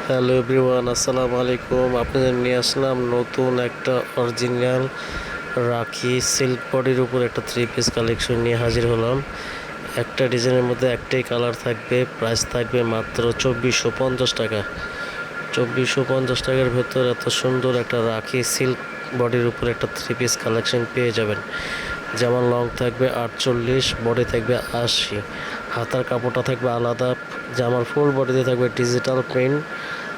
Hello everyone, আসসালামু আলাইকুম। আপনাদের নিয়ে আসলাম নতুন একটা অরিজিনাল রাখি সিল্ক বডির উপর একটা থ্রি পিস কালেকশন নিয়ে হাজির হলাম। একটা ডিজাইনের মধ্যে একটাই কালার থাকবে, প্রাইস থাকবে মাত্র 2450 টাকা। 2450 টাকার ভেতর এত সুন্দর একটা রাখি সিল্ক বডির উপর একটা থ্রি পিস কালেকশন পেয়ে যাবেন। যেমন লং থাকবে 48, বডি থাকবে 80, হাতার কাপড়টা থাকবে আলাদা। জামার ফুল বডিতে থাকবে ডিজিটাল প্রিন্ট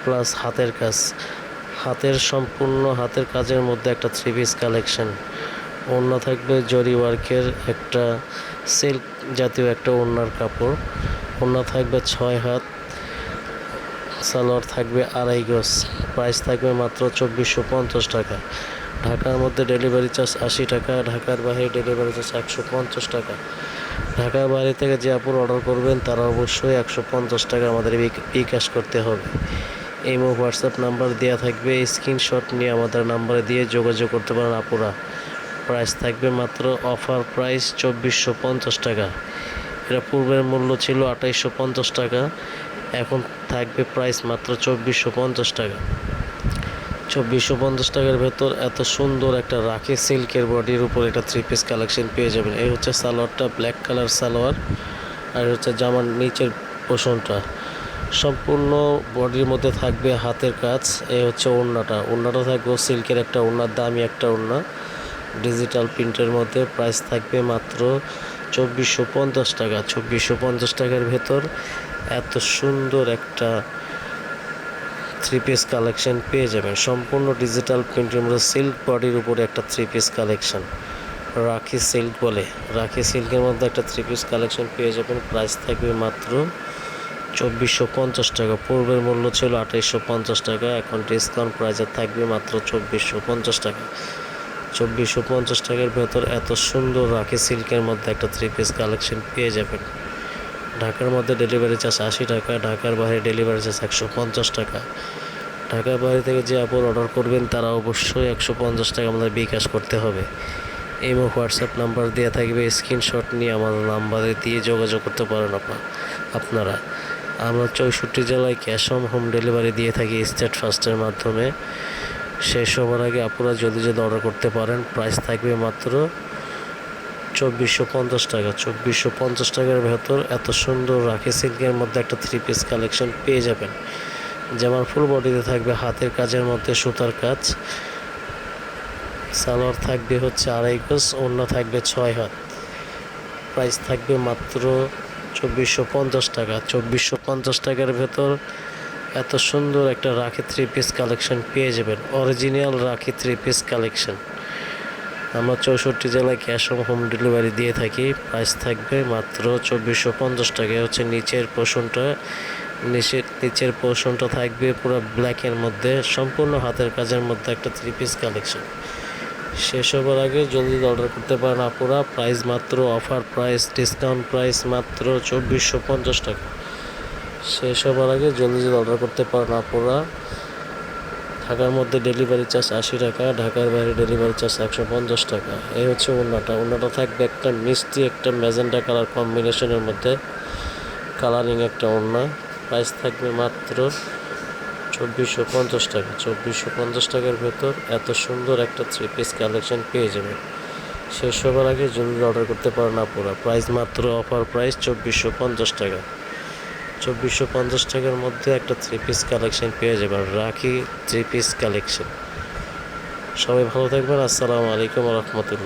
প্লাস হাতের কাজ, সম্পূর্ণ হাতের কাজের মধ্যে একটা থ্রি পিস কালেকশন। ওড়না থাকবে জরি ওয়ার্কের একটা সিল্ক জাতীয় একটা ওড়নার কাপড়। ওড়না থাকবে 6 হাত, সালোয়ার থাকবে 2.5 গজ। প্রাইস থাকবে মাত্র 2450 টাকা। ঢাকার মধ্যে ডেলিভারি চার্জ 80 টাকা, ঢাকার বাইরে ডেলিভারি চার্জ 150 টাকা। ঢাকার বাইরে থেকে যে আপুর অর্ডার করবেন তারা অবশ্যই 150 টাকা আমাদের বিকাশ করতে হবে। এই হোয়াটসঅ্যাপ নাম্বার দেওয়া থাকবে, স্ক্রিনশট নিয়ে আমাদের নাম্বারে দিয়ে যোগাযোগ করতে পারেন আপুরা। প্রাইস থাকবে মাত্র অফার প্রাইস 2450 টাকা। এটা পূর্বের মূল্য ছিল 2850 টাকা, এখন থাকবে প্রাইস মাত্র 2450 টাকা। 2450 টাকার ভেতর এত সুন্দর একটা রাখি সিল্কের বডির উপর একটা থ্রি পিস কালেকশন পেয়ে যাবেন। এই হচ্ছে সালোয়ারটা, ব্ল্যাক কালার সালোয়ার, আর হচ্ছে জামার নিচের পোষণটা সম্পূর্ণ বডির মধ্যে থাকবে হাতের কাজ। এই হচ্ছে ওড়নাটা থাকবে সিল্কের একটা ওড়না, দামি একটা ওড়না, ডিজিটাল প্রিন্টের মধ্যে। প্রাইস থাকবে মাত্র 2450 টাকা। 2450 টাকার ভেতর এত সুন্দর একটা থ্রি পিস কালেকশন পেয়ে যাবেন, সম্পূর্ণ ডিজিটাল প্রিন্টের মধ্যে সিল্ক বডির উপরে একটা থ্রি পিস কালেকশন। রাখি সিল্ক বলে, রাখি সিল্কের মধ্যে একটা থ্রি পিস কালেকশন পেয়ে যাবেন। প্রাইস থাকবে মাত্র 2450 টাকা। পূর্বের মূল্য ছিল 2850 টাকা, এখন ডিসকাউন্ট প্রাইসে থাকবে মাত্র 2450 টাকা। 2450 টাকার ভেতর এত সুন্দর রাখি সিল্কের মধ্যে একটা থ্রি পিস কালেকশন পেয়ে যাবেন। ঢাকার মধ্যে ডেলিভারি চার্জ 80 টাকা, ঢাকার বাইরে ডেলিভারি চার্জ 150 টাকা। ঢাকার বাইরে থেকে যে আপনি অর্ডার করবেন তারা অবশ্যই 150 টাকা আমাদের বিকাশ করতে হবে। এই হোয়াটসঅ্যাপ নাম্বার দেওয়া থাকবে, স্ক্রিনশট নিয়ে আমাদের নাম্বারে দিয়ে যোগাযোগ করতে পারেন আপনারা। আমরা 64 জেলায় ক্যাশ অন হোম ডেলিভারি দিয়ে থাকি স্টেট ফার্স্টের মাধ্যমে। শেষ হওয়ার আগে আপনারা জলদি অর্ডার করতে পারেন। প্রাইস থাকবে মাত্র 2450 টাকা। 2450 টাকার ভেতর এত সুন্দর রাখি সিল্কের মধ্যে একটা থ্রি পিস কালেকশন পেয়ে যাবেন। যেমন ফুল বডিতে থাকবে হাতের কাজের মধ্যে সুতার কাজ, সালোয়ার থাকবে হচ্ছে 2.5 গজ, ওড়না থাকবে 6 হাত। প্রাইস থাকবে মাত্র 2450 টাকা। 2450 টাকার ভেতর এত সুন্দর একটা রাখি থ্রি পিস কালেকশন পেয়ে যাবেন, অরিজিনাল রাখি থ্রি পিস কালেকশন। আমরা 64 জেলায় ক্যাশ অন হোম ডেলিভারি দিয়ে থাকি। প্রাইস থাকবে মাত্র 2450 টাকা। হচ্ছে নিচের পোর্শনটা থাকবে পুরো ব্ল্যাকের মধ্যে, সম্পূর্ণ হাতের কাজের মধ্যে একটা থ্রি পিস কালেকশন। শেষ হবার আগে জলদি অর্ডার করতে পারেন আপুরা। প্রাইস মাত্র অফার প্রাইস, ডিসকাউন্ট প্রাইস মাত্র 2450 টাকা। শেষ হবার আগে জলদি অর্ডার করতে পারেন আপুরা। ঢাকার মধ্যে ডেলিভারি চার্জ 80 টাকা, ঢাকার বাইরে ডেলিভারি চার্জ 150 টাকা। এই হচ্ছে ওড়নাটা থাকবে একটা মিষ্টি একটা ম্যাজেন্টা কালার কম্বিনেশনের মধ্যে, কালারিং একটা ওড়না। প্রাইস থাকবে মাত্র 2450 টাকা। 2450 টাকার ভেতর এত সুন্দর একটা থ্রি পিস কালেকশন পেয়ে যাবেন। শেষ হবার আগে জলদি অর্ডার করতে পারেন আপুরা। প্রাইস মাত্র অফার প্রাইস 2450 টাকা। 2450 টাকার মধ্যে একটা থ্রি পিস কালেকশন পেয়ে যাবেন, রাখি থ্রি পিস কালেকশন। সবাই ভালো থাকবেন। আসসালামু আলাইকুম ওয়া রাহমাতুল্লাহ।